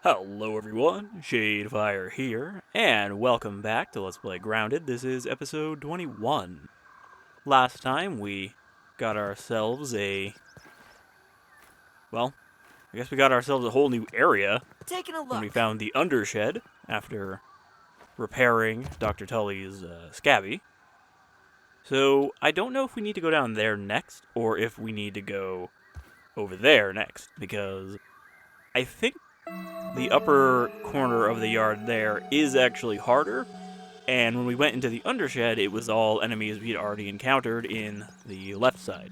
Hello everyone, Shadefyre here, and welcome back to Let's Play Grounded. This is episode 21. Last time we got ourselves I guess we got ourselves a whole new area Taking a when we look. found the Undershed after repairing Dr. Tully's scabby. So I don't know if we need to go down there next, or if we need to go over there next, because I think the upper corner of the yard there is actually harder, and when we went into the Undershed, it was all enemies we'd already encountered in the left side.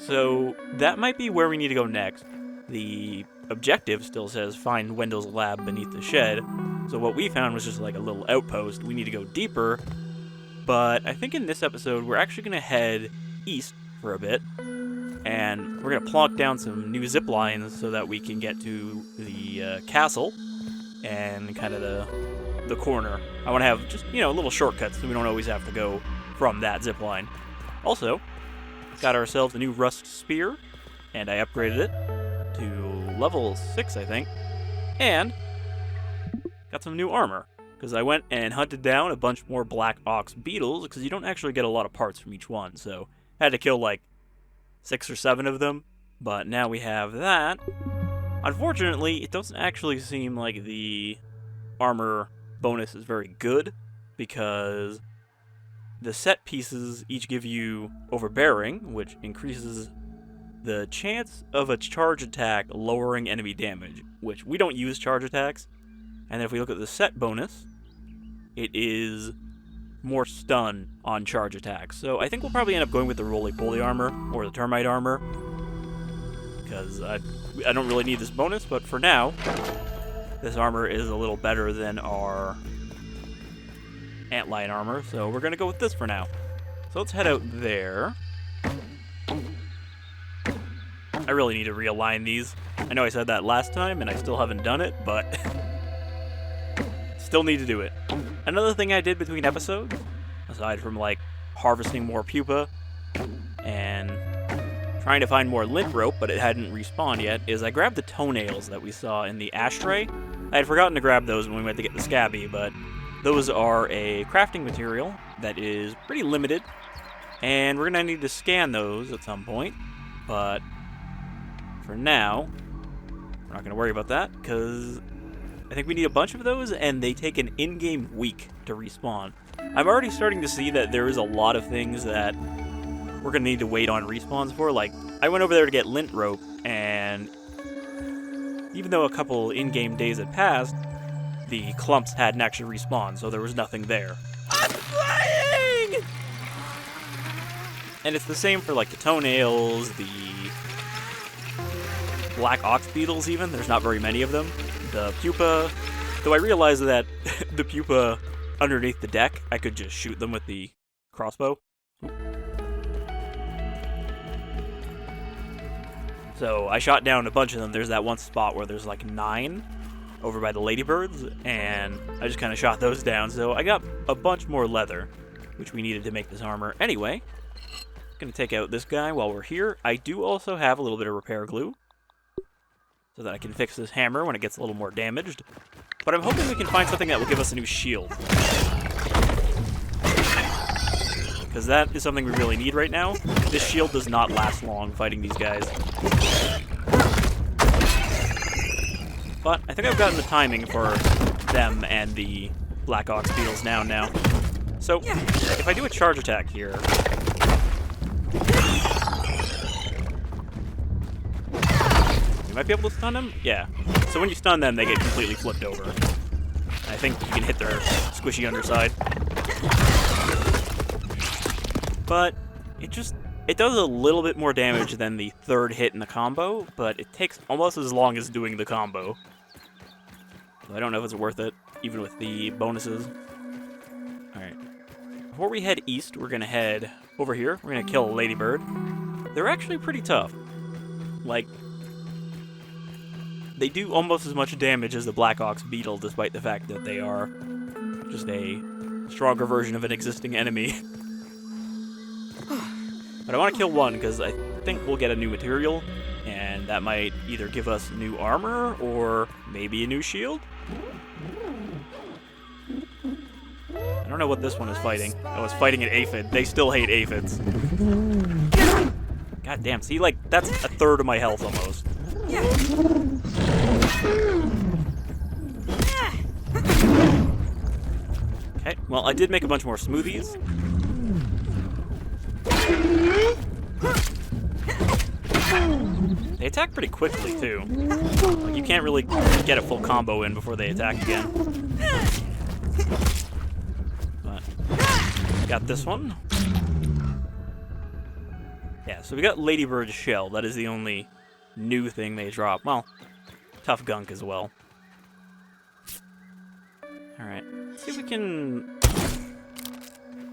So that might be where we need to go next. The objective still says find Wendell's lab beneath the shed, so what we found was just like a little outpost. We need to go deeper, but I think in this episode we're actually going to head east for a bit, and we're going to plonk down some new zip lines so that we can get to the castle and kind of the corner. I want to have just, little shortcuts so we don't always have to go from that zip line. Also, got ourselves a new rust spear, and I upgraded it to level 6, I think, and got some new armor, because I went and hunted down a bunch more black ox beetles, because you don't actually get a lot of parts from each one, so I had to kill like 6 or 7 of them, but now we have that. Unfortunately, it doesn't actually seem like the armor bonus is very good, because the set pieces each give you overbearing, which increases the chance of a charge attack lowering enemy damage, which we don't use charge attacks. And then if we look at the set bonus, it is more stun on charge attacks. So I think we'll probably end up going with the roly-poly armor, or the termite armor, because I don't really need this bonus, but for now, this armor is a little better than our antlion armor, so we're going to go with this for now. So let's head out there. I really need to realign these. I know I said that last time, and I still haven't done it, but still need to do it. Another thing I did between episodes, aside from like harvesting more pupa and trying to find more lint rope, but it hadn't respawned yet, is I grabbed the toenails that we saw in the ashtray. I had forgotten to grab those when we went to get the scabby, but those are a crafting material that is pretty limited, and we're going to need to scan those at some point, but for now, we're not going to worry about that, because I think we need a bunch of those, and they take an in-game week to respawn. I'm already starting to see that there is a lot of things that we're going to need to wait on respawns for. Like, I went over there to get lint rope, and even though a couple in-game days had passed, the clumps hadn't actually respawned, so there was nothing there. I'm flying! And it's the same for, like, the toenails, the black ox beetles even. There's not very many of them. The pupa, though I realized that the pupa underneath the deck, I could just shoot them with the crossbow. So I shot down a bunch of them. There's that one spot where there's like 9 over by the Ladybirds, and I just kind of shot those down. So I got a bunch more leather, which we needed to make this armor. Anyway, gonna take out this guy while we're here. I do also have a little bit of repair glue, so that I can fix this hammer when it gets a little more damaged. But I'm hoping we can find something that will give us a new shield, because that is something we really need right now. This shield does not last long fighting these guys. But I think I've gotten the timing for them and the black ox beetles now. So, if I do a charge attack here, you might be able to stun them? Yeah. So when you stun them, they get completely flipped over. I think you can hit their squishy underside. But it does a little bit more damage than the third hit in the combo, but it takes almost as long as doing the combo. So I don't know if it's worth it, even with the bonuses. Alright. Before we head east, we're going to head over here. We're going to kill a Ladybird. They're actually pretty tough. Like, they do almost as much damage as the black ox beetle, despite the fact that they are just a stronger version of an existing enemy. But I want to kill one, because I think we'll get a new material, and That might either give us new armor or maybe a new shield. I don't know what this one is fighting. Oh, it's fighting an aphid. They still hate aphids. God damn, see, like, that's a third of my health almost. Okay, well, I did make a bunch more smoothies. They attack pretty quickly, too. Like, you can't really get a full combo in before they attack again. But, got this one. Yeah, so we got Ladybird's shell. That is the only new thing they drop. Well, tough gunk as well. Alright, see if we can...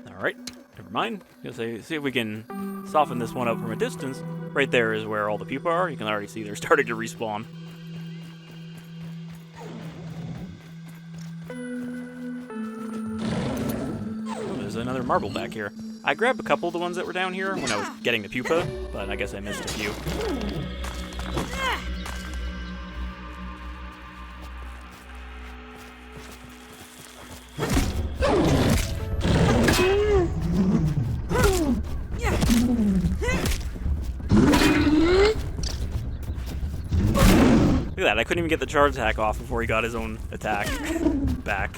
Alright, never mind. See if we can soften this one up from a distance. Right there is where all the people are. You can already see they're starting to respawn. Oh, there's another marble back here. I grabbed a couple of the ones that were down here when I was getting the pupa, but I guess I missed a few. Look at that, I couldn't even get the charge attack off before he got his own attack back.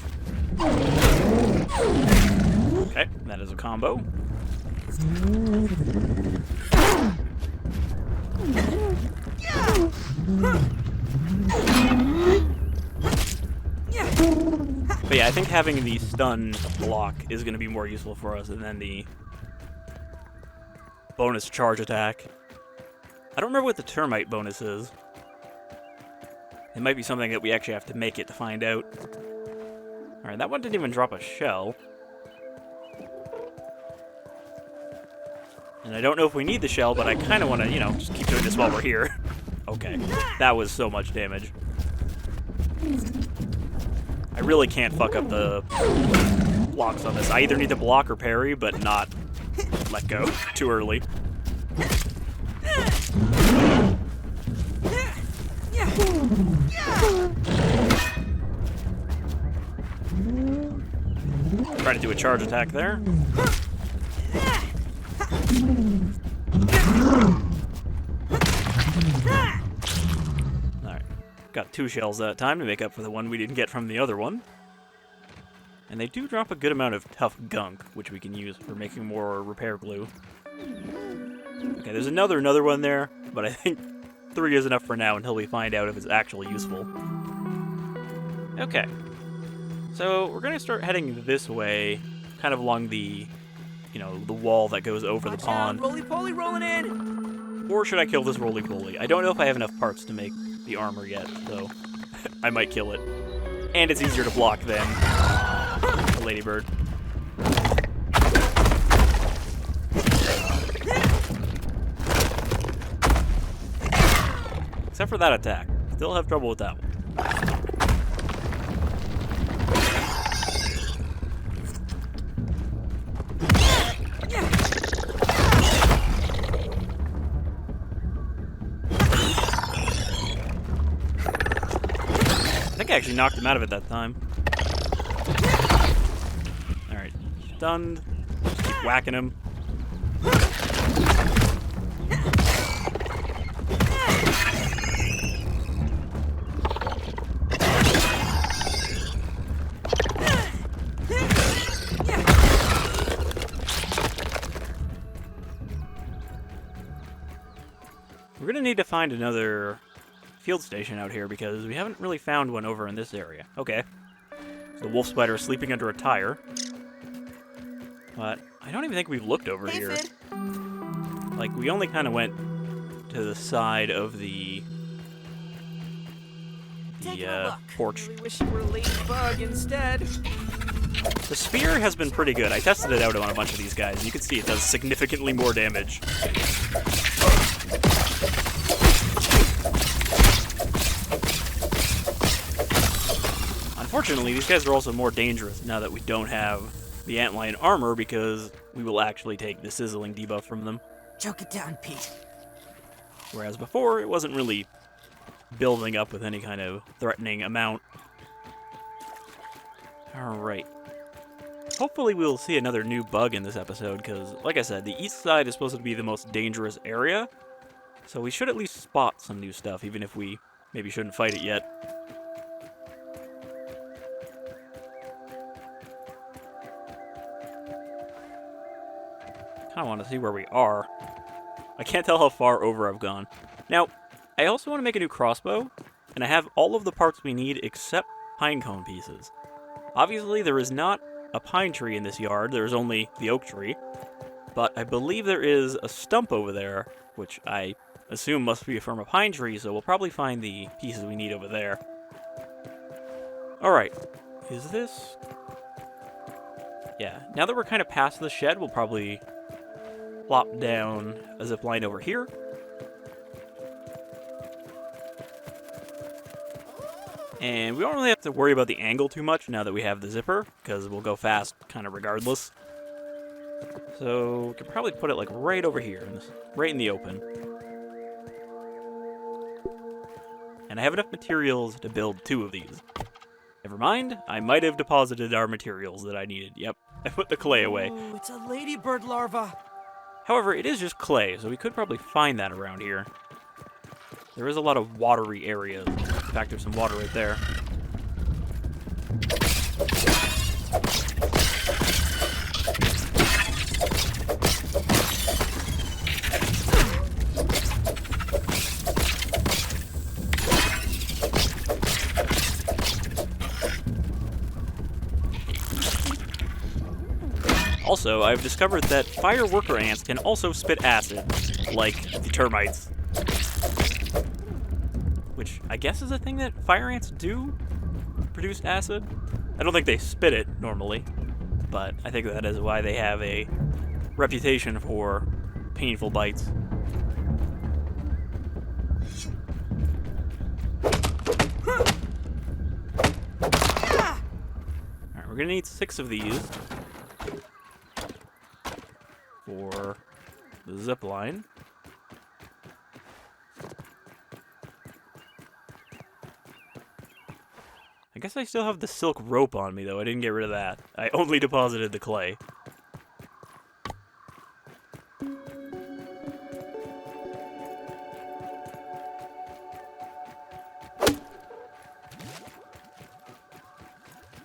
Okay, that is a combo. But yeah, I think having the stun block is going to be more useful for us than the bonus charge attack. I don't remember what the termite bonus is. It might be something that we actually have to make it to find out. Alright, that one didn't even drop a shell. And I don't know if we need the shell, but I kind of want to, you know, just keep doing this while we're here. Okay, that was so much damage. I really can't fuck up the blocks on this. I either need to block or parry, but not let go too early. Try to do a charge attack there. Alright. Got 2 shells that time to make up for the one we didn't get from the other one. And they do drop a good amount of tough gunk, which we can use for making more repair glue. Okay, there's another one there, but I think 3 is enough for now until we find out if it's actually useful. Okay. So we're going to start heading this way, kind of along the, you know, the wall that goes over the pond. Roly-poly rolling in! Or should I kill this roly-poly? I don't know if I have enough parts to make the armor yet, so I might kill it. And it's easier to block than the Ladybird. Except for that attack. Still have trouble with that one. I think I actually knocked him out of it that time. Alright, stunned. Just keep whacking him. We're gonna need to find another field station out here because we haven't really found one over in this area. Okay. So the wolf spider is sleeping under a tire. But I don't even think we've looked over here. Like, we only kind of went to the side of the porch. Really wish you were a ladybug instead. The spear has been pretty good. I tested it out on a bunch of these guys. You can see it does significantly more damage. Unfortunately, these guys are also more dangerous now that we don't have the antlion armor because we will actually take the sizzling debuff from them. Choke it down, Pete. Whereas before, it wasn't really building up with any kind of threatening amount. Alright. Hopefully we'll see another new bug in this episode, because, like I said, the east side is supposed to be the most dangerous area, so we should at least spot some new stuff, even if we maybe shouldn't fight it yet. Kinda want to see where we are. I can't tell how far over I've gone. Now, I also want to make a new crossbow, and I have all of the parts we need except pinecone pieces. Obviously, there is not a pine tree in this yard, there's only the oak tree, but I believe there is a stump over there, which I assume must be from a pine tree, so we'll probably find the pieces we need over there. Alright, is this... Yeah, now that we're kind of past the shed, we'll probably plop down a zipline over here. And we don't really have to worry about the angle too much now that we have the zipper, because we'll go fast kind of regardless. So we can probably put it like right over here, right in the open. And I have enough materials to build 2 of these. Never mind, I might have deposited our materials that I needed. Yep, I put the clay away. Ooh, it's a ladybird larva. However, it is just clay, so we could probably find that around here. There is a lot of watery areas. In fact, there's some water right there. Also, I've discovered that fire worker ants can also spit acid, like the termites. Which I guess is a thing that fire ants do? Produce acid? I don't think they spit it normally, but I think that is why they have a reputation for painful bites. Alright, we're gonna need 6 of these for the zip line. I guess I still have the silk rope on me, though. I didn't get rid of that. I only deposited the clay.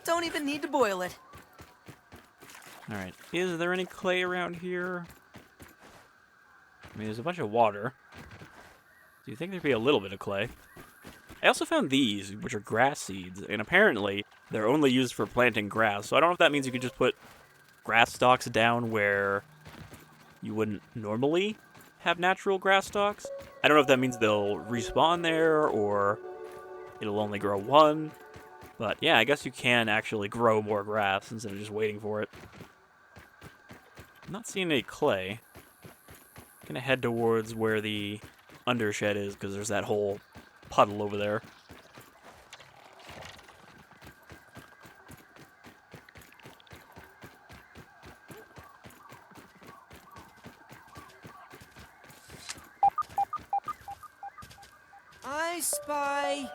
Don't even need to boil it. Alright, is there any clay around here? I mean, there's a bunch of water. Do you think there'd be a little bit of clay? I also found these, which are grass seeds, and apparently they're only used for planting grass, so I don't know if that means you could just put grass stalks down where you wouldn't normally have natural grass stalks. I don't know if that means they'll respawn there, or it'll only grow 1, but yeah, I guess you can actually grow more grass instead of just waiting for it. I'm not seeing any clay. I'm gonna head towards where the Undershed is, because there's that whole puddle over there. I spy.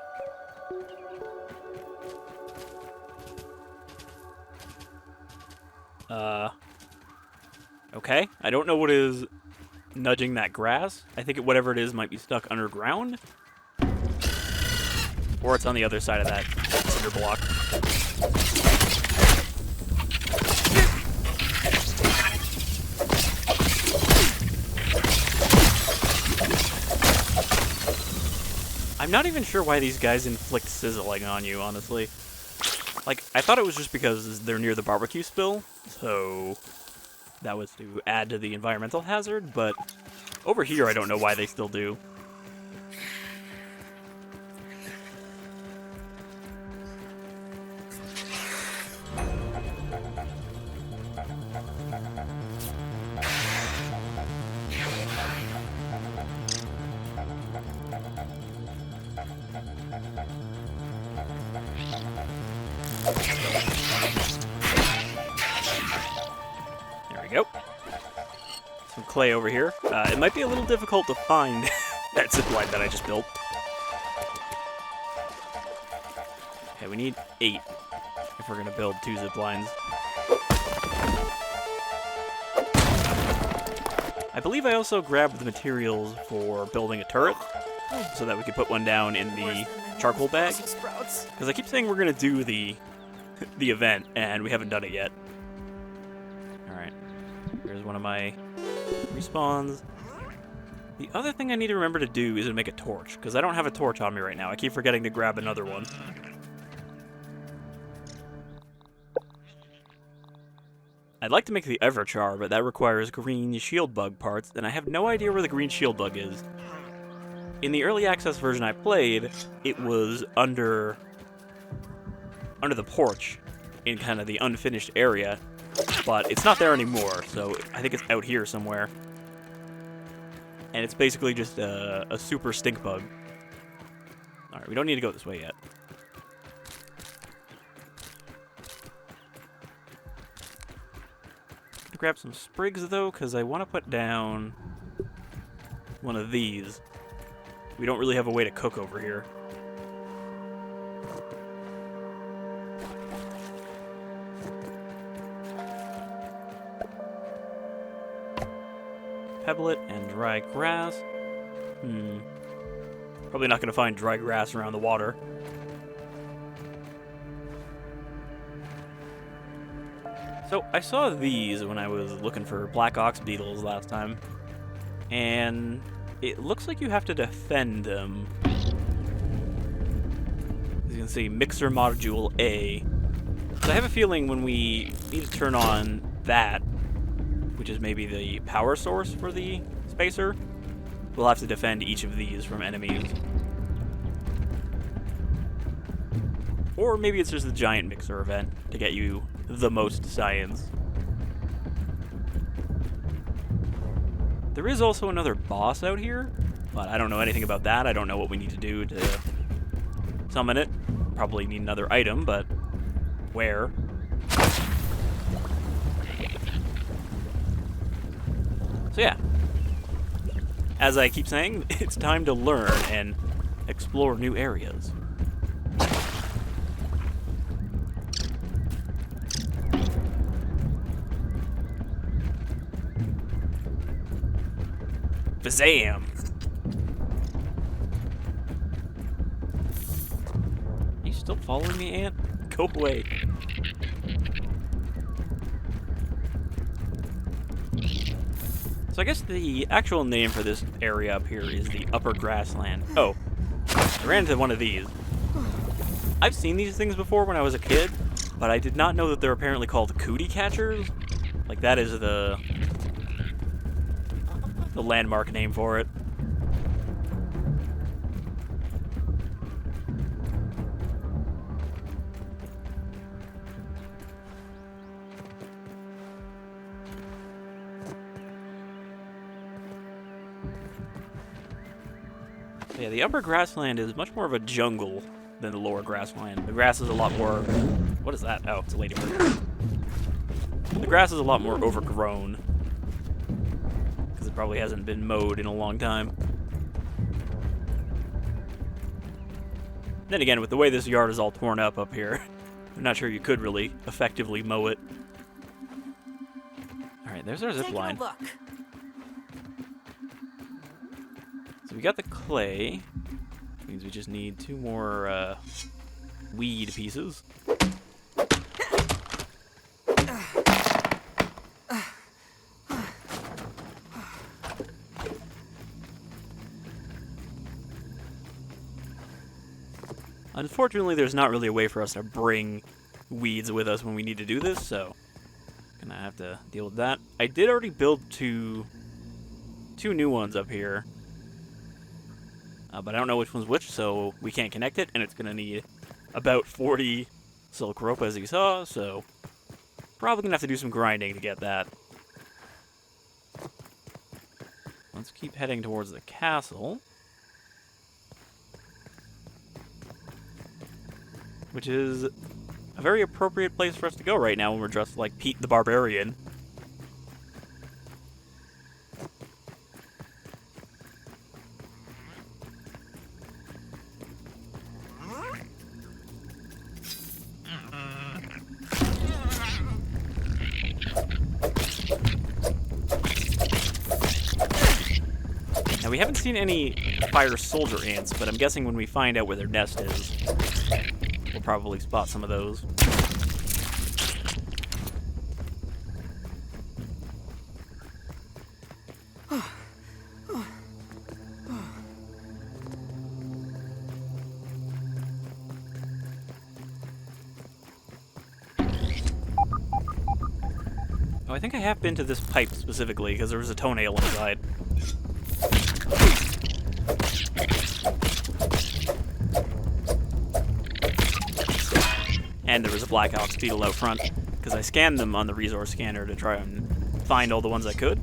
Okay. I don't know what is nudging that grass. I think whatever it is might be stuck underground. Or it's on the other side of that cinder block. I'm not even sure why these guys inflict sizzling on you, honestly. Like, I thought it was just because they're near the barbecue spill, so that was to add to the environmental hazard, but over here I don't know why they still do. There we go. Some clay over here. It might be a little difficult to find that zipline that I just built. Okay, we need 8 if we're gonna build 2 ziplines. I believe I also grabbed the materials for building a turret, so that we could put one down in the charcoal bag. Because I keep saying we're gonna do the event, and we haven't done it yet. Alright, here's one of my respawns. The other thing I need to remember to do is to make a torch, because I don't have a torch on me right now. I keep forgetting to grab another one. I'd like to make the Everchar, but that requires green shield bug parts, and I have no idea where the green shield bug is. In the early access version I played, it was under the porch, in kind of the unfinished area, but it's not there anymore, so I think it's out here somewhere. And it's basically just a super stink bug. Alright, we don't need to go this way yet. Grab some sprigs though, because I want to put down one of these. We don't really have a way to cook over here. Pebblet and dry grass. Probably not going to find dry grass around the water. So, I saw these when I was looking for black ox beetles last time, and it looks like you have to defend them. As you can see, Mixer Module A. So I have a feeling when we need to turn on that, which is maybe the power source for the spacer, we'll have to defend each of these from enemies. Or maybe it's just the giant mixer event to get you the most science. There is also another boss out here, but I don't know anything about that. I don't know what we need to do to summon it. Probably need another item, but where? So yeah, as I keep saying, it's time to learn and explore new areas. Bazam! Are you still following me, Ant? Go away. So I guess the actual name for this area up here is the upper grassland. Oh, I ran into one of these. I've seen these things before when I was a kid, but I did not know that they're apparently called cootie catchers. Like, that is the landmark name for it. Yeah, the upper grassland is much more of a jungle than the lower grassland. The grass is a lot more... What is that? Oh, it's a ladybird. The grass is a lot more overgrown, because it probably hasn't been mowed in a long time. Then again, with the way this yard is all torn up here, I'm not sure you could really effectively mow it. Alright, there's our zip line. So we got the clay, which means we just need 2 more weed pieces. Unfortunately, there's not really a way for us to bring weeds with us when we need to do this, so gonna have to deal with that. I did already build two new ones up here, but I don't know which one's which, so we can't connect it, and it's gonna need about 40 silk rope, as you saw, so probably gonna have to do some grinding to get that. Let's keep heading towards the castle, which is a very appropriate place for us to go right now when we're dressed like Pete the Barbarian. Now, we haven't seen any fire soldier ants, but I'm guessing when we find out where their nest is, we'll probably spot some of those. Oh, I think I have been to this pipe specifically, because there was a toenail inside. And there was a black ox beetle out front, because I scanned them on the resource scanner to try and find all the ones I could.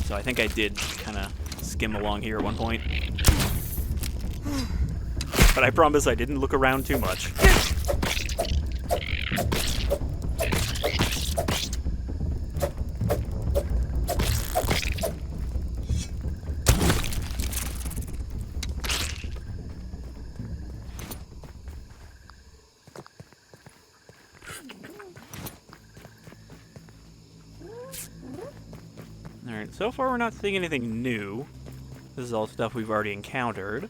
So I think I did kind of skim along here at one point. But I promise I didn't look around too much. Alright, so far we're not seeing anything new. This is all stuff we've already encountered.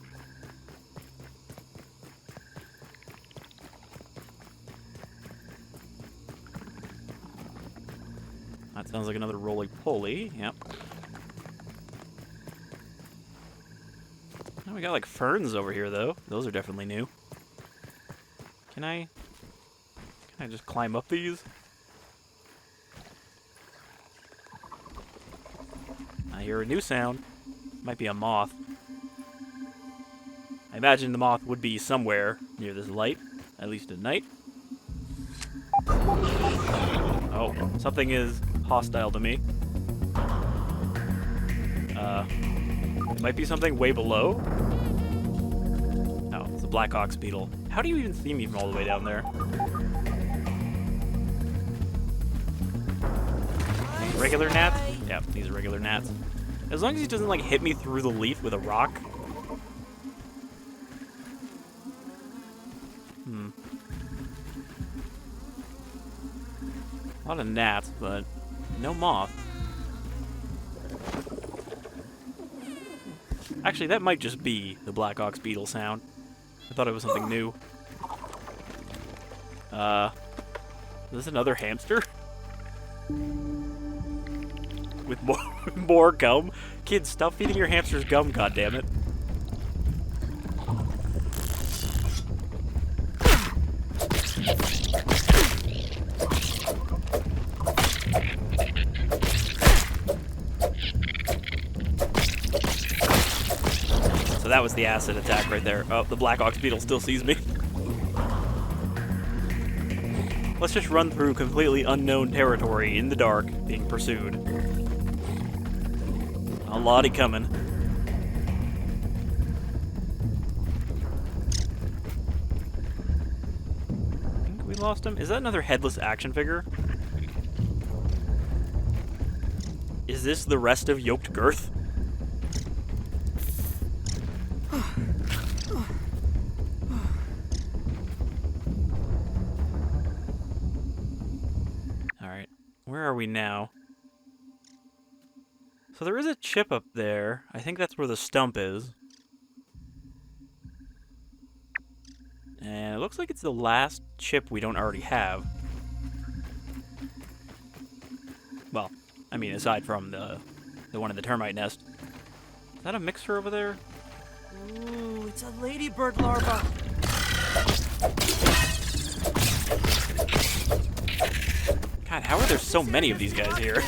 That sounds like another roly-poly, yep. Oh, we got like ferns over here though. Those are definitely new. Can I just climb up these? I hear a new sound. Might be a moth. I imagine the moth would be somewhere near this light, at least at night. Oh, something is hostile to me. It might be something way below. Oh, it's a black ox beetle. How do you even see me from all the way down there? Regular gnats? Yeah, these are regular gnats. As long as he doesn't, like, hit me through the leaf with a rock. A lot of gnats, but no moth. Actually, that might just be the black ox beetle sound. I thought it was something new. Is this another hamster? With more gum? Kids, stop feeding your hamsters gum, goddammit. So that was the acid attack right there. Oh, the black ox beetle still sees me. Let's just run through completely unknown territory in the dark, being pursued. A lottie coming. I think we lost him. Is that another headless action figure? Is this the rest of Yoked Girth? Alright, where are we now? So there is a chip up there. I think that's where the stump is. And it looks like it's the last chip we don't already have. Well, I mean, aside from the one in the termite nest. Is that a mixer over there? Ooh, it's a ladybird larva. God, how are there so many of these guys here?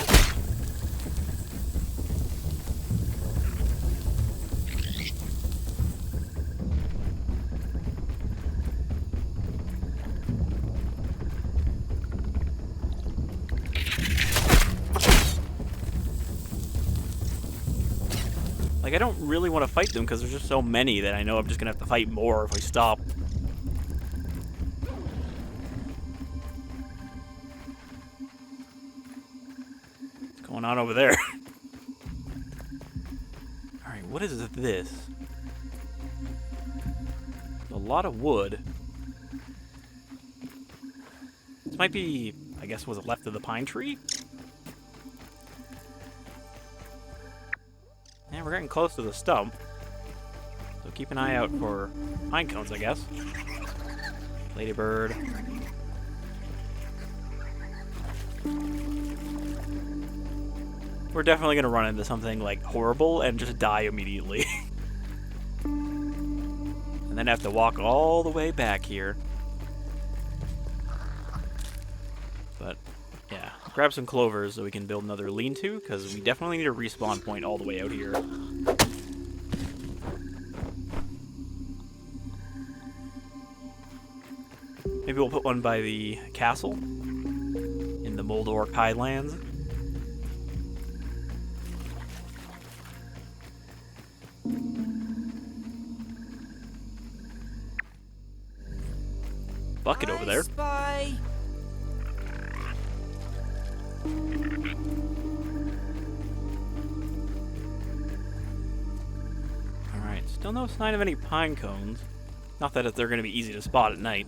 Like, I don't really want to fight them because there's just so many that I know I'm just going to have to fight more if I stop. What's going on over there? Alright, what is this? A lot of wood. This might be, I guess, was it left of the pine tree? Yeah, we're getting close to the stump. So keep an eye out for pine cones, I guess. Ladybird. We're definitely going to run into something, like, horrible and just die immediately. And then have to walk all the way back here. But, yeah. Grab some clovers so we can build another lean-to, because we definitely need a respawn point all the way out here. Maybe we'll put one by the castle in the Moldorc Highlands. Bucket over there. Spy. Alright, still no sign of any pine cones. Not that they're going to be easy to spot at night.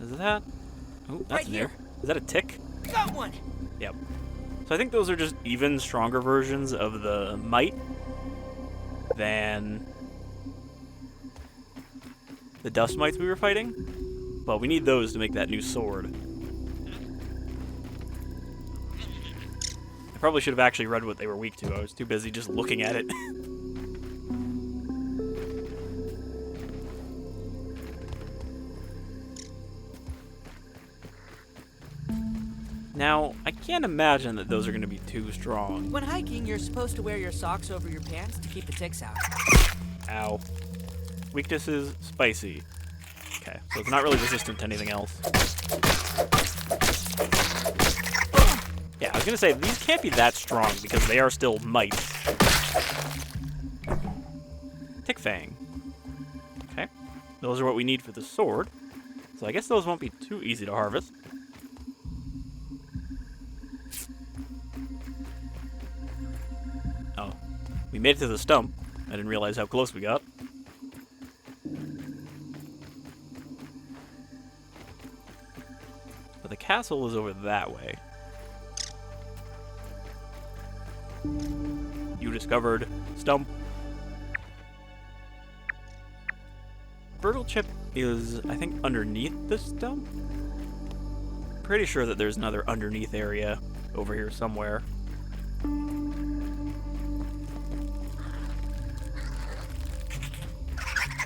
Is that? Oh, that's Right new. here. Is that a tick? Got one. Yep. So I think those are just even stronger versions of the mite than the dust mites we were fighting. But we need those to make that new sword. I probably should have actually read what they were weak to. I was too busy just looking at it. Now, I can't imagine that those are going to be too strong. When hiking, you're supposed to wear your socks over your pants to keep the ticks out. Ow. Weaknesses, spicy. Okay, so it's not really resistant to anything else. Yeah, I was going to say, these can't be that strong because they are still mites. Tick Fang. Okay, those are what we need for the sword. So I guess those won't be too easy to harvest. Oh, we made it to the stump. I didn't realize how close we got. But the castle is over that way. You discovered Stump. Fertile chip is, I think, underneath the stump. Pretty sure that there's another underneath area over here somewhere.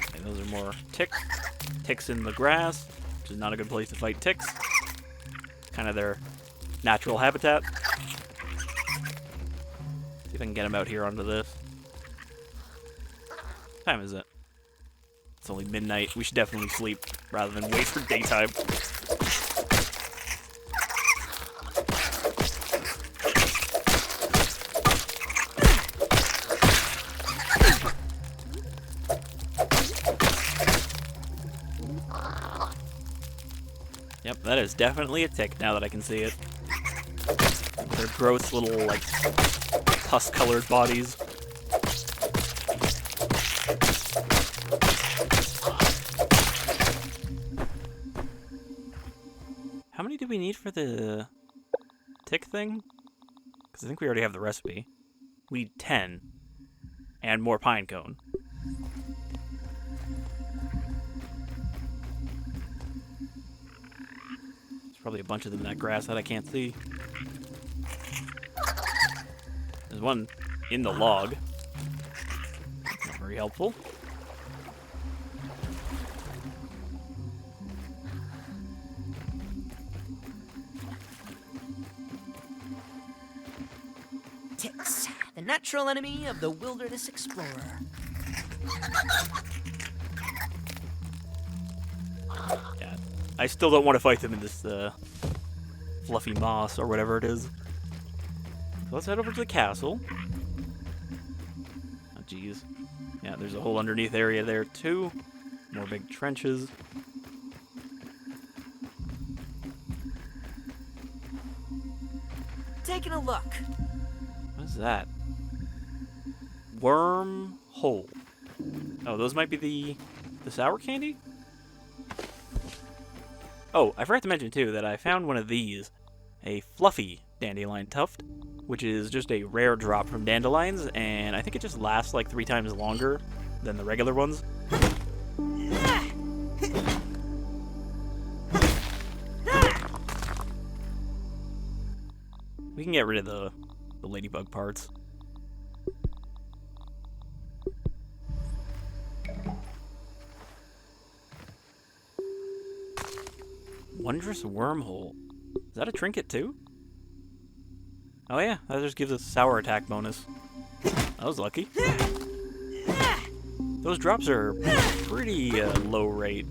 Okay, those are more ticks. Ticks in the grass, which is not a good place to fight ticks. Kind of their natural habitat. See if I can get them out here onto this. What time is it? It's only midnight. We should definitely sleep rather than wait for daytime. Yep, that is definitely a tick now that I can see it. Their gross little, like, pus-colored bodies. How many do we need for the tick thing? Because I think we already have the recipe. We need 10. And more pine cone. There's probably a bunch of them in that grass that I can't see. There's one in the log. Not very helpful. Ticks, the natural enemy of the wilderness explorer. Yeah, I still don't want to fight them in this fluffy moss or whatever it is. So let's head over to the castle. Oh, jeez. Yeah, there's a whole underneath area there, too. More big trenches. Taking a look. What is that? Worm hole. Oh, those might be the sour candy? Oh, I forgot to mention, too, that I found one of these. A fluffy dandelion tuft, which is just a rare drop from dandelions, and I think it just lasts like 3 times longer than the regular ones. We can get rid of the ladybug parts. Wondrous wormhole. Is that a trinket too? Oh yeah, that just gives us a sour attack bonus. That was lucky. Those drops are pretty low rate.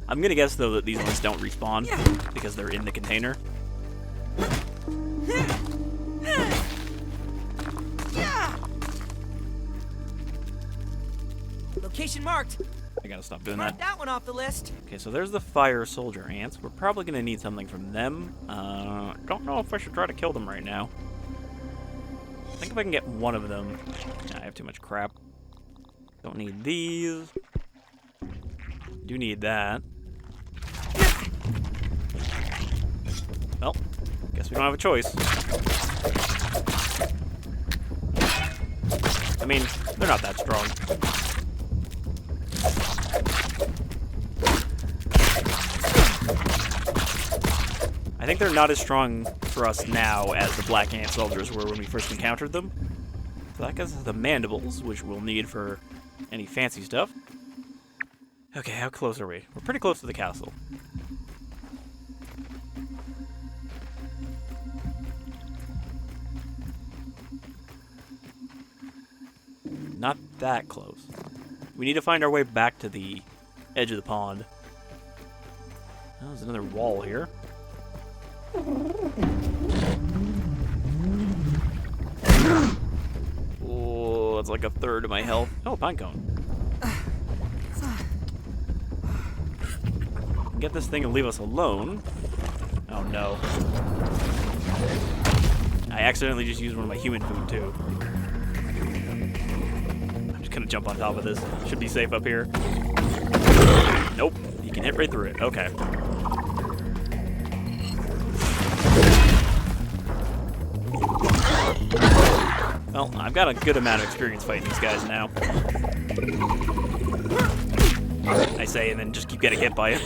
I'm gonna guess though that these ones don't respawn because they're in the container. Location marked. I gotta stop doing Mark that. that one off the list. Okay, so there's the fire soldier ants. We're probably gonna need something from them. Don't know if I should try to kill them right now. I think if I can get one of them. Yeah, I have too much crap. Don't need these. Do need that. Well, guess we don't have a choice. I mean, they're not that strong. I think they're not as strong for us now as the black ant soldiers were when we first encountered them. So that gives us the mandibles, which we'll need for any fancy stuff. Okay, how close are we? We're pretty close to the castle. Not that close. We need to find our way back to the edge of the pond. Oh, there's another wall here. Oh, that's like a third of my health. Oh, pine cone. Get this thing and leave us alone. Oh no. I accidentally just used one of my human food too. I'm just gonna jump on top of this. Should be safe up here. Nope. You can hit right through it. Okay. Well, I've got a good amount of experience fighting these guys now. I say, and then just keep getting hit by it.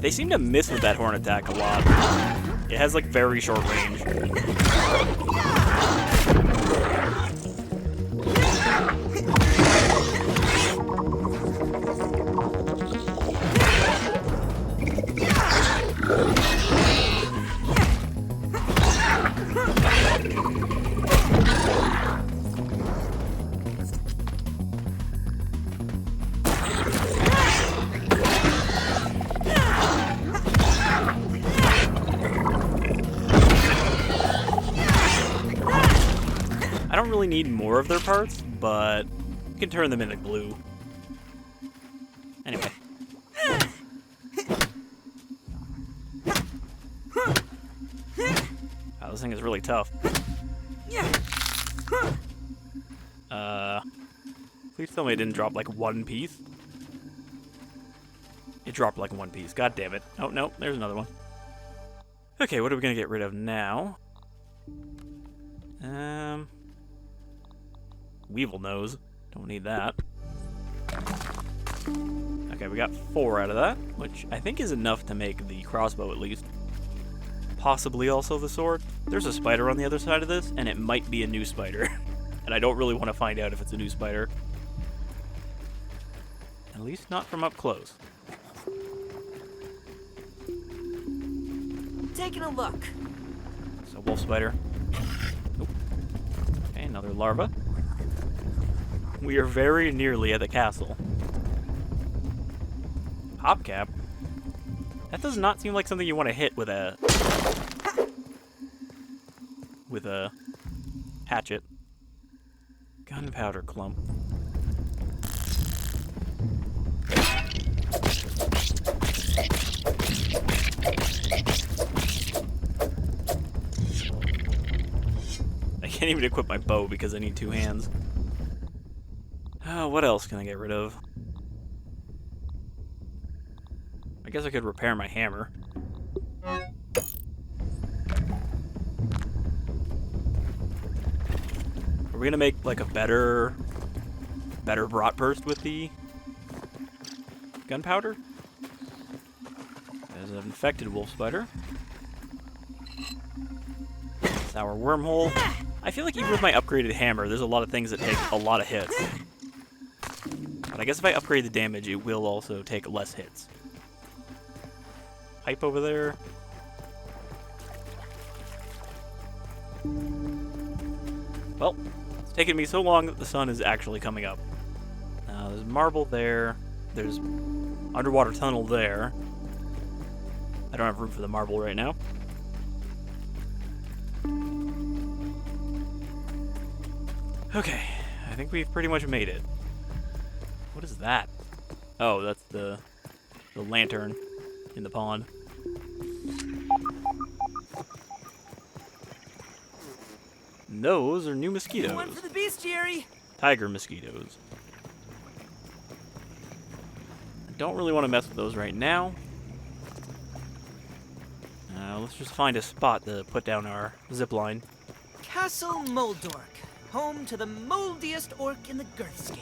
They seem to miss with that horn attack a lot. It has like very short range. I don't really need more of their parts, but you can turn them into glue. Anyway. Wow, this thing is really tough. Please tell me it didn't drop like one piece. It dropped like one piece. God damn it. Oh, no, there's another one. Okay, what are we gonna get rid of now? Weevil nose. Don't need that. Okay, we got 4 out of that, which I think is enough to make the crossbow at least. Possibly also the sword. There's a spider on the other side of this, and it might be a new spider. And I don't really want to find out if it's a new spider. At least not from up close. Taking a look. So wolf spider. Nope. Okay, another larva. We are very nearly at the castle. Hopcap? That does not seem like something you want to hit with a hatchet. Gunpowder clump. can't even equip my bow because I need 2 hands. What else can I get rid of? I guess I could repair my hammer. Are we gonna make like a better bratwurst with the gunpowder? There's an infected wolf spider. Sour wormhole. I feel like even with my upgraded hammer, there's a lot of things that take a lot of hits. But I guess if I upgrade the damage, it will also take less hits. Pipe over there. Well, it's taken me so long that the sun is actually coming up. There's marble there. There's underwater tunnel there. I don't have room for the marble right now. Okay, I think we've pretty much made it. What is that? Oh, that's the lantern in the pond. And those are new mosquitoes. One for the bestiary. Tiger mosquitos. I don't really want to mess with those right now. Let's just find a spot to put down our zipline. Castle Moldorc, home to the moldiest orc in the girthscape.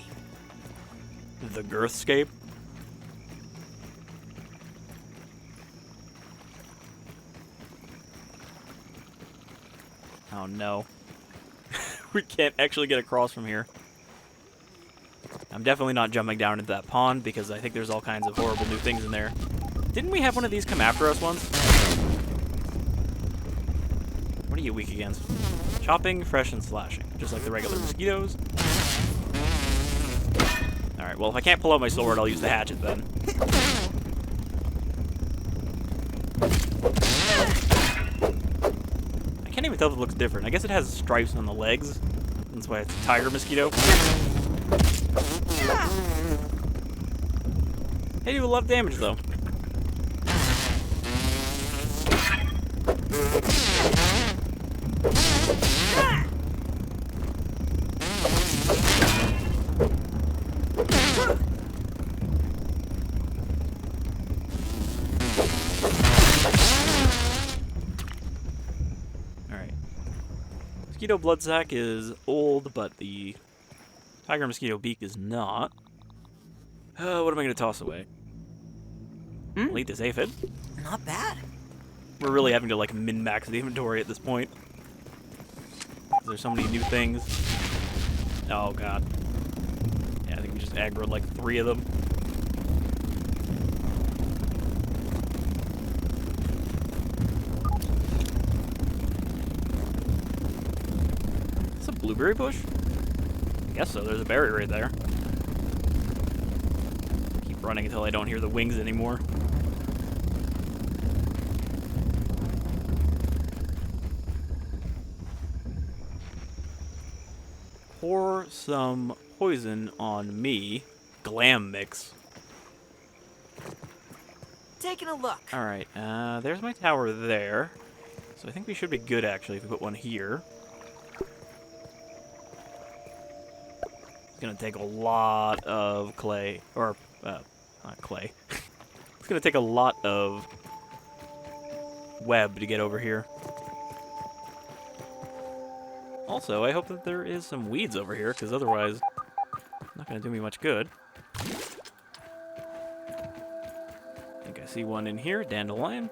The girthscape? Oh no. We can't actually get across from here. I'm definitely not jumping down into that pond because I think there's all kinds of horrible new things in there. Didn't we have one of these come after us once? What are you weak against? Chopping, fresh, and slashing. Just like the regular mosquitoes. Alright, well if I can't pull out my sword, I'll use the hatchet then. I can't even tell if it looks different. I guess it has stripes on the legs. That's why it's a tiger mosquito. They do a lot of damage though. Alright. Mosquito blood sac is old, but the tiger mosquito beak is not. What am I going to toss away? I'll eat this aphid. Not bad. We're really having to like min-max the inventory at this point. There's so many new things. Oh god. Yeah, I think we just aggroed like 3 of them. Is this a blueberry bush? I guess so, there's a berry right there. Keep running until I don't hear the wings anymore. Pour some poison on me. Glam mix. Taking a look. Alright, there's my tower there. So I think we should be good, actually, if we put one here. It's gonna take a lot of clay. Or, not clay. It's gonna take a lot of web to get over here. Also, I hope that there is some weeds over here, because otherwise, it's not going to do me much good. I think I see one in here, dandelion.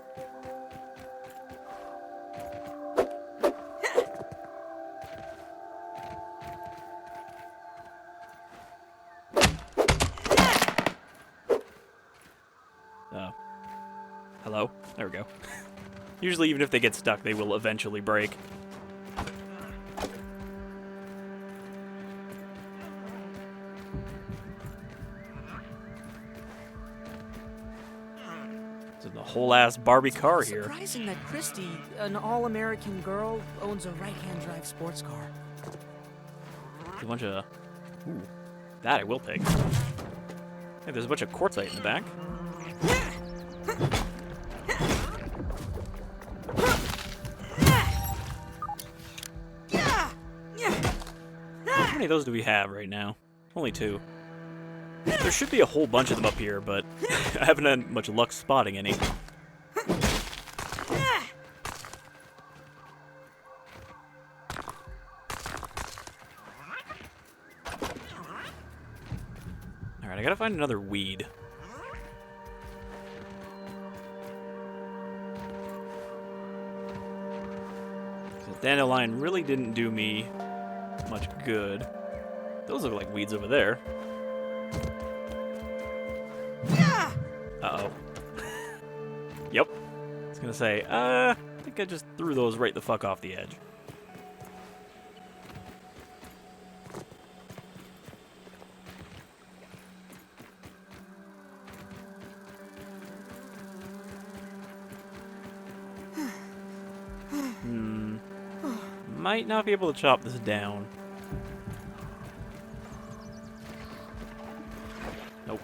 Hello? There we go. Usually, even if they get stuck, they will eventually break. The whole ass Barbie car here. Surprising that Christy, an all-American girl, owns a right-hand drive sports car. There's a bunch of... Ooh, that I will take. Hey, there's a bunch of quartzite in the back. many of those do we have right now? Only 2. There should be a whole bunch of them up here, but I haven't had much luck spotting any. Alright, I gotta find another weed. Dandelion really didn't do me much good. Those look like weeds over there. Uh-oh. Yep. I was gonna say, I think I just threw those right the fuck off the edge. Might not be able to chop this down. Nope.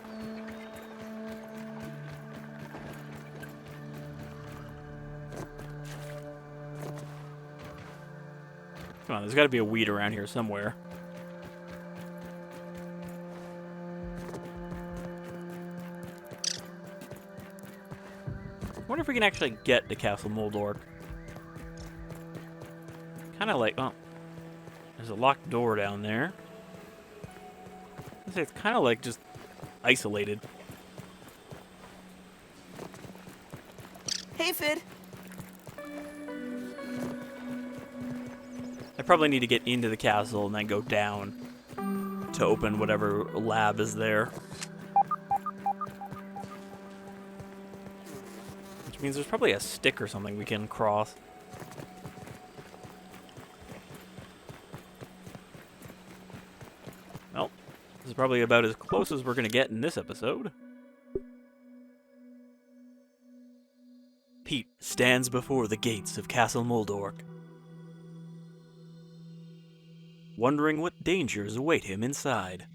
Come on, there's got to be a weed around here somewhere. I wonder if we can actually get to Castle Moldorc. Kind of like, oh, there's a locked door down there. I'd say it's kind of like just isolated. Hey, Fid. I probably need to get into the castle and then go down to open whatever lab is there. Which means there's probably a stick or something we can cross. Well, this is probably about as close as we're going to get in this episode. Pete stands before the gates of Castle Moldorc, wondering what dangers await him inside.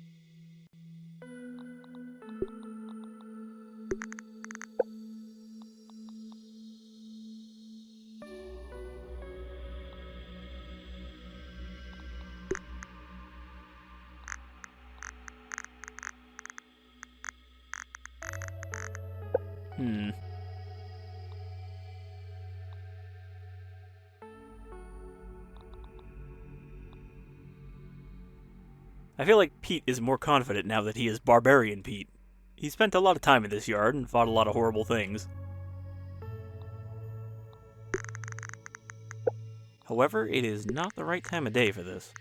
I feel like Pete is more confident now that he is Barbarian Pete. He spent a lot of time in this yard and fought a lot of horrible things. However, it is not the right time of day for this.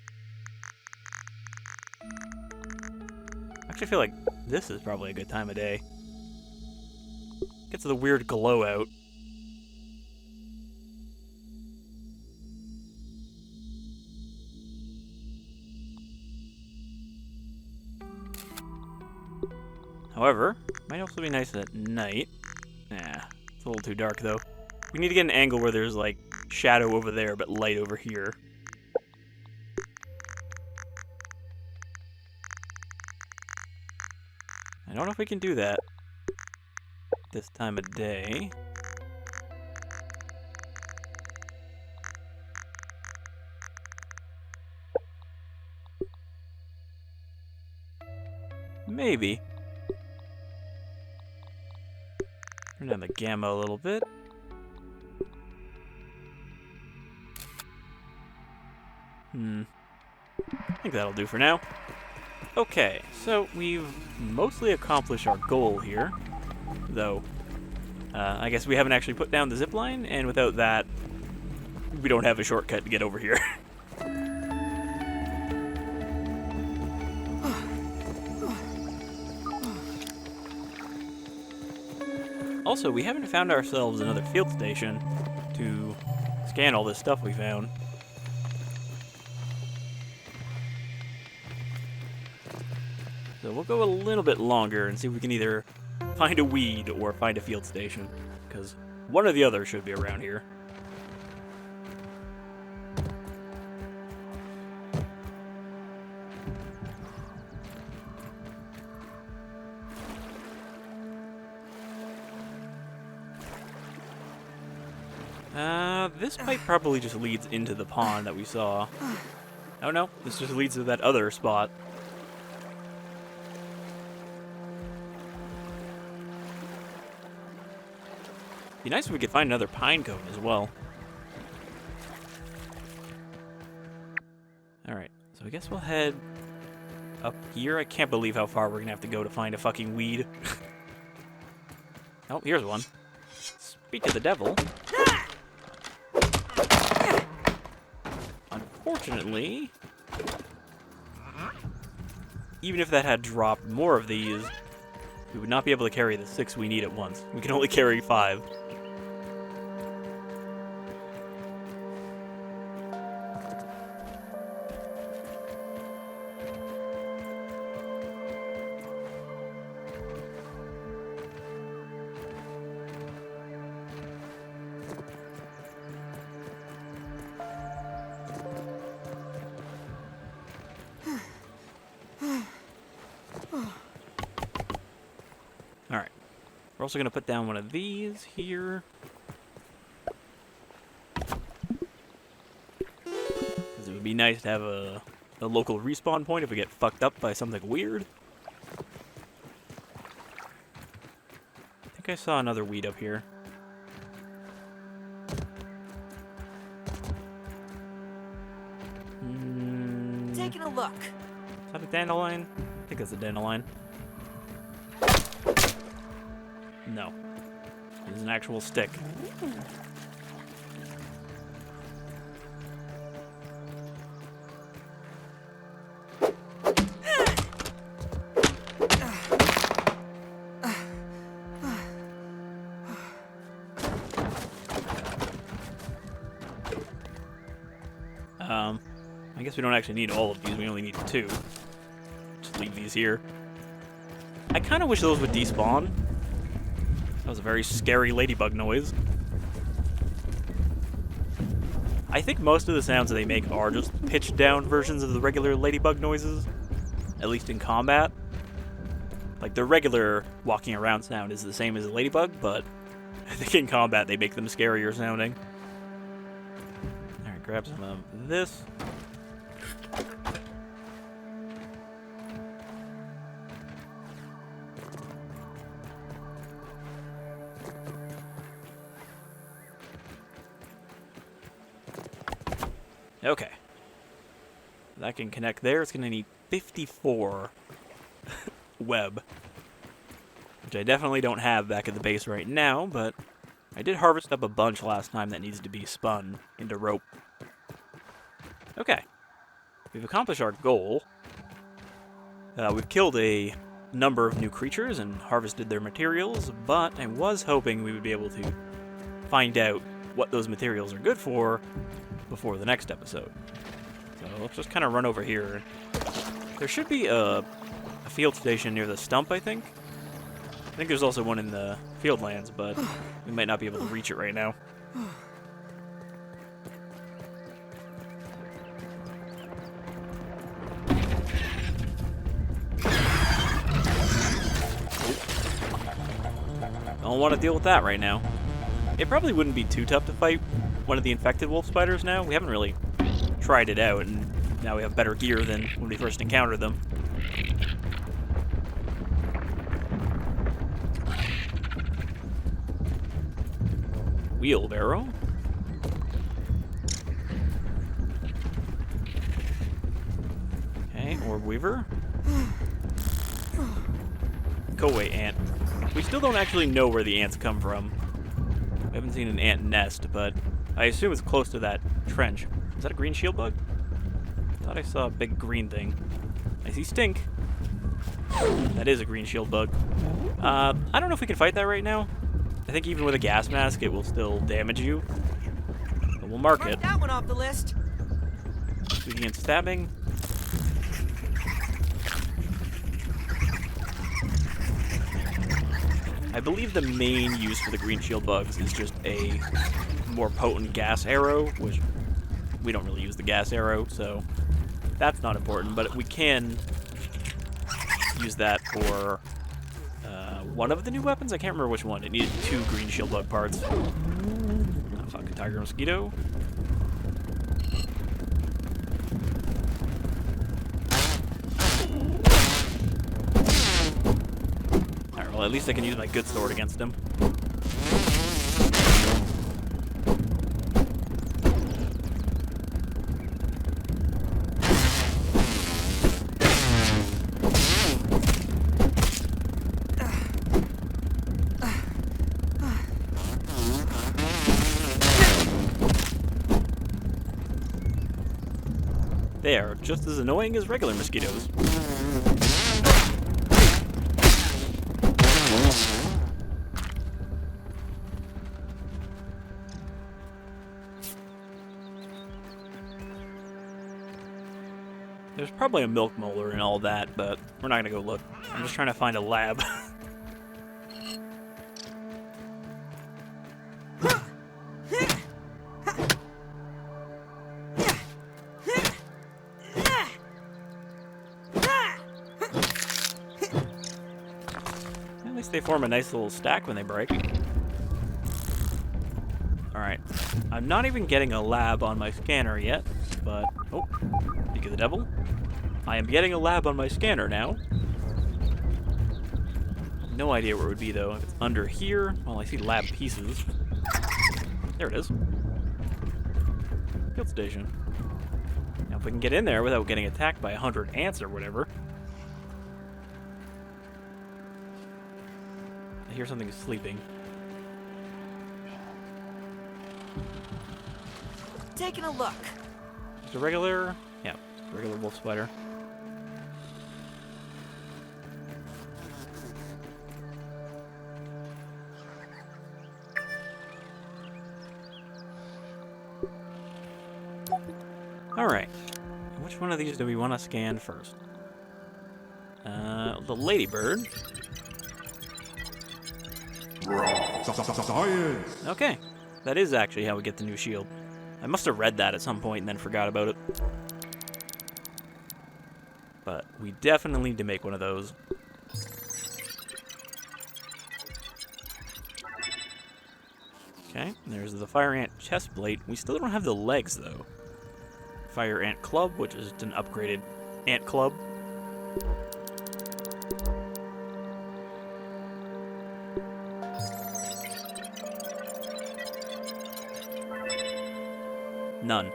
I actually feel like this is probably a good time of day. Gets the weird glow out. However, might also be nice at night. Nah, it's a little too dark though. We need to get an angle where there's like shadow over there but light over here. I don't know if we can do that this time of day. Maybe. Turn down the gamma a little bit. I think that'll do for now. Okay, so we've mostly accomplished our goal here, though I guess we haven't actually put down the zipline, and without that, we don't have a shortcut to get over here. Also, we haven't found ourselves another field station to scan all this stuff we found. So we'll go a little bit longer and see if we can either find a weed or find a field station, because one or the other should be around here. This pipe probably just leads into the pond that we saw. Oh no, this just leads to that other spot. Be nice if we could find another pine cone as well. Alright, so I guess we'll head up here. I can't believe how far we're gonna have to go to find a fucking weed. Oh, here's one. Speak of the devil. Unfortunately, even if that had dropped more of these, we would not be able to carry the 6 we need at once. We can only carry 5. Alright. We're also going to put down one of these here. Because it would be nice to have a local respawn point if we get fucked up by something weird. I think I saw another weed up here. Taking a look. Is that a dandelion? I think that's a dandelion. No. It is an actual stick. I guess we don't actually need all of these, we only need 2. Just leave these here. I kind of wish those would despawn. That was a very scary ladybug noise. I think most of the sounds that they make are just pitched down versions of the regular ladybug noises, at least in combat. Like, the regular walking around sound is the same as a ladybug, but I think in combat they make them scarier sounding. Alright, grab some of this. Okay. That can connect there. It's going to need 54 web. Which I definitely don't have back at the base right now, but I did harvest up a bunch last time that needs to be spun into rope. Okay. We've accomplished our goal. We've killed a number of new creatures and harvested their materials, but I was hoping we would be able to find out what those materials are good for before the next episode. So let's just kind of run over here. There should be a field station near the Stump, I think. I think there's also one in the Fieldlands, but we might not be able to reach it right now. Don't want to deal with that right now. It probably wouldn't be too tough to fight one of the infected wolf spiders now. We haven't really tried it out, and now we have better gear than when we first encountered them. Wheelbarrow. Okay, orb weaver. Go away, ant. We still don't actually know where the ants come from. We haven't seen an ant nest, but I assume it's close to that trench. Is that a green shield bug? I thought I saw a big green thing. I see stink. That is a green shield bug. I don't know if we can fight that right now. I think even with a gas mask, it will still damage you. But we'll mark it. That one off the list. Shooting and stabbing. I believe the main use for the green shield bugs is just a more potent gas arrow, which we don't really use the gas arrow, so that's not important. But we can use that for one of the new weapons. I can't remember which one. It needed 2 green shield bug parts. Oh, fuck, a Tiger Mosquito. Well, at least I can use my good sword against him. They are just as annoying as regular mosquitoes. There's probably a milk molar and all that, but we're not gonna go look. I'm just trying to find a lab. At least they form a nice little stack when they break. Alright. I'm not even getting a lab on my scanner yet, but... Oh, speak of the devil. I am getting a lab on my scanner now. No idea where it would be, though. If it's under here... Well, I see lab pieces. There it is. Field station. Now, if we can get in there without getting attacked by 100 ants or whatever... I hear something sleeping. Taking a look. Just a regular... Yeah, regular wolf spider. Alright. Which one of these do we want to scan first? The Ladybird. Science! Okay. That is actually how we get the new shield. I must have read that at some point and then forgot about it. But we definitely need to make one of those. Okay, there's the fire ant chest plate. We still don't have the legs, though. Fire ant club, which is an upgraded ant club. None.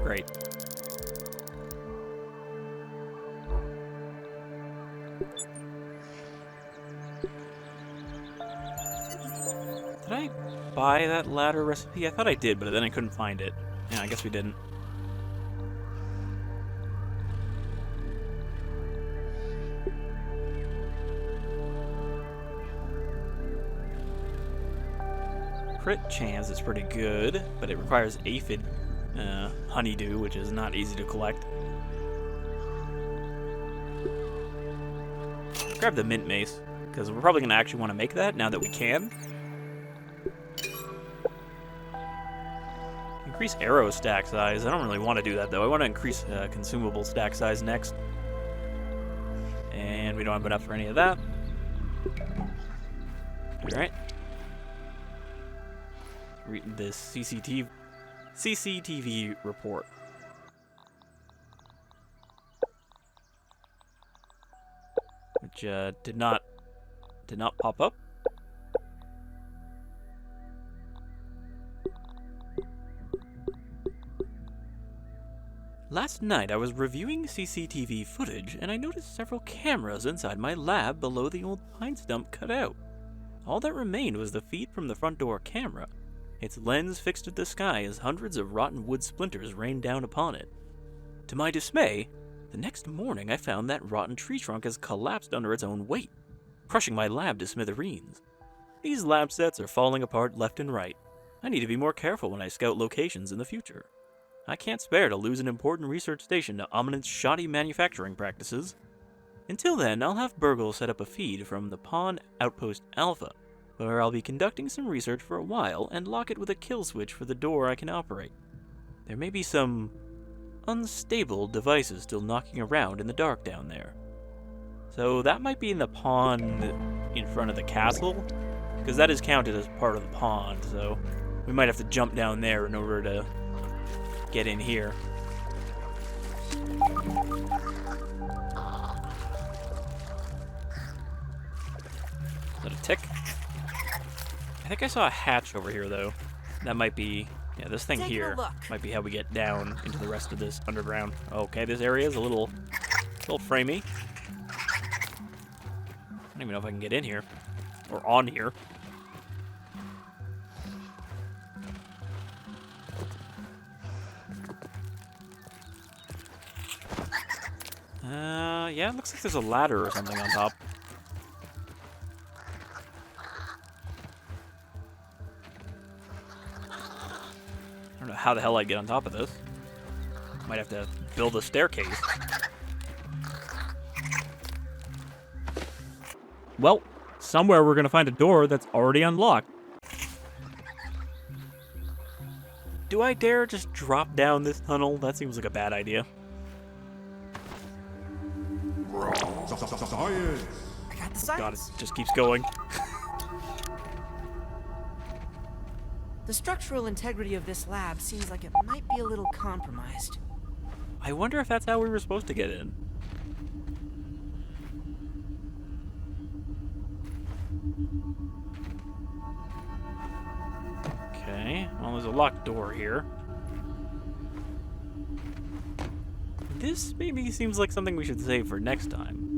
Great. Did I buy that ladder recipe? I thought I did, but then I couldn't find it. Yeah, I guess we didn't. Crit chance is pretty good, but it requires aphid honeydew, which is not easy to collect. Grab the mint mace, because we're probably going to actually want to make that now that we can. Increase arrow stack size. I don't really want to do that, though. I want to increase consumable stack size next. And we don't have enough for any of that. Alright. Read this CCTV report. Which did not pop up. Last night I was reviewing CCTV footage and I noticed several cameras inside my lab below the old pine stump cut out. All that remained was the feed from the front door camera, its lens fixed at the sky as hundreds of rotten wood splinters rained down upon it. To my dismay, the next morning I found that rotten tree trunk has collapsed under its own weight, crushing my lab to smithereens. These lab sets are falling apart left and right. I need to be more careful when I scout locations in the future. I can't spare to lose an important research station to Omnant's shoddy manufacturing practices. Until then, I'll have Burgle set up a feed from the Pawn Outpost Alpha, where I'll be conducting some research for a while and lock it with a kill switch for the door I can operate. There may be some unstable devices still knocking around in the dark down there. So that might be in the pond in front of the castle, because that is counted as part of the pond, so we might have to jump down there in order to get in here. that a tick? I think I saw a hatch over here, though. That might be... Yeah, this thing Taking a here look. might be how we get down into the rest of this underground. Okay, this area is a little framey. I don't even know if I can get in here. Or on here. Yeah, it looks like there's a ladder or something on top. I don't know how the hell I'd get on top of this. Might have to build a staircase. Well, somewhere we're gonna find a door that's already unlocked. Do I dare just drop down this tunnel? That seems like a bad idea. I got the science. God, it just keeps going. The structural integrity of this lab seems like it might be a little compromised. I wonder if that's how we were supposed to get in. Okay, well, there's a locked door here. This maybe seems like something we should save for next time.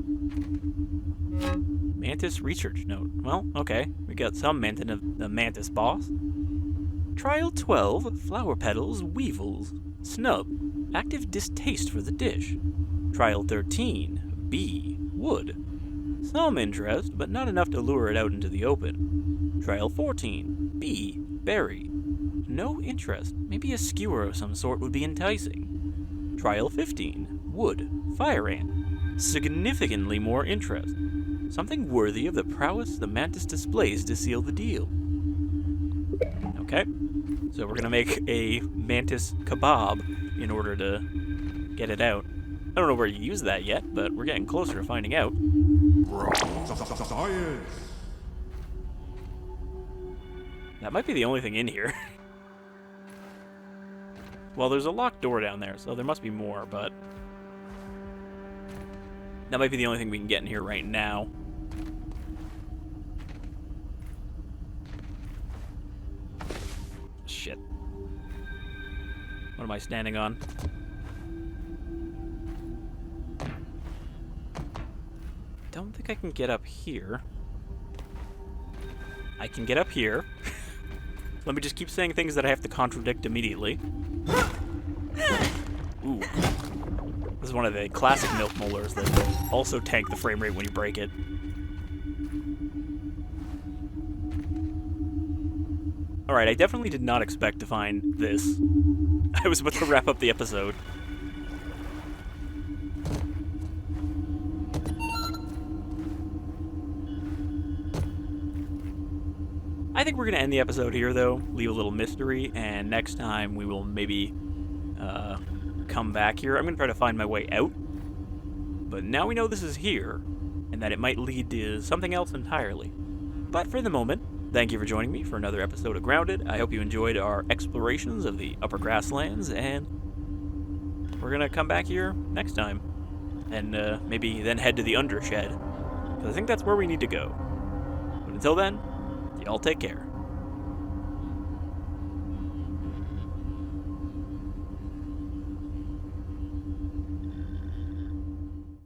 Mantis research note. Well, okay. We got some mention of the mantis boss. Trial 12, flower petals, weevils. Snub, active distaste for the dish. Trial 13, bee, wood. Some interest, but not enough to lure it out into the open. Trial 14, bee, berry. No interest. Maybe a skewer of some sort would be enticing. Trial 15, wood, fire ant. Significantly more interest. Something worthy of the prowess the mantis displays to seal the deal. Okay, so we're gonna make a mantis kebab in order to get it out. I don't know where you use that yet, but we're getting closer to finding out. That might be the only thing in here. Well, there's a locked door down there, so there must be more, but... that might be the only thing we can get in here right now. Shit. What am I standing on? Don't think I can get up here. I can get up here. Let me just keep saying things that I have to contradict immediately. Ooh. This is one of the classic milk molars that also tank the frame rate when you break it. Alright, I definitely did not expect to find this. I was about to wrap up the episode. I think we're going to end the episode here, though. Leave a little mystery, and next time we will maybe come back here. I'm going to try to find my way out. But now we know this is here, and that it might lead to something else entirely. But for the moment, thank you for joining me for another episode of Grounded. I hope you enjoyed our explorations of the upper grasslands, and we're going to come back here next time. And maybe then head to the Undershed, because I think that's where we need to go. But until then, y'all take care.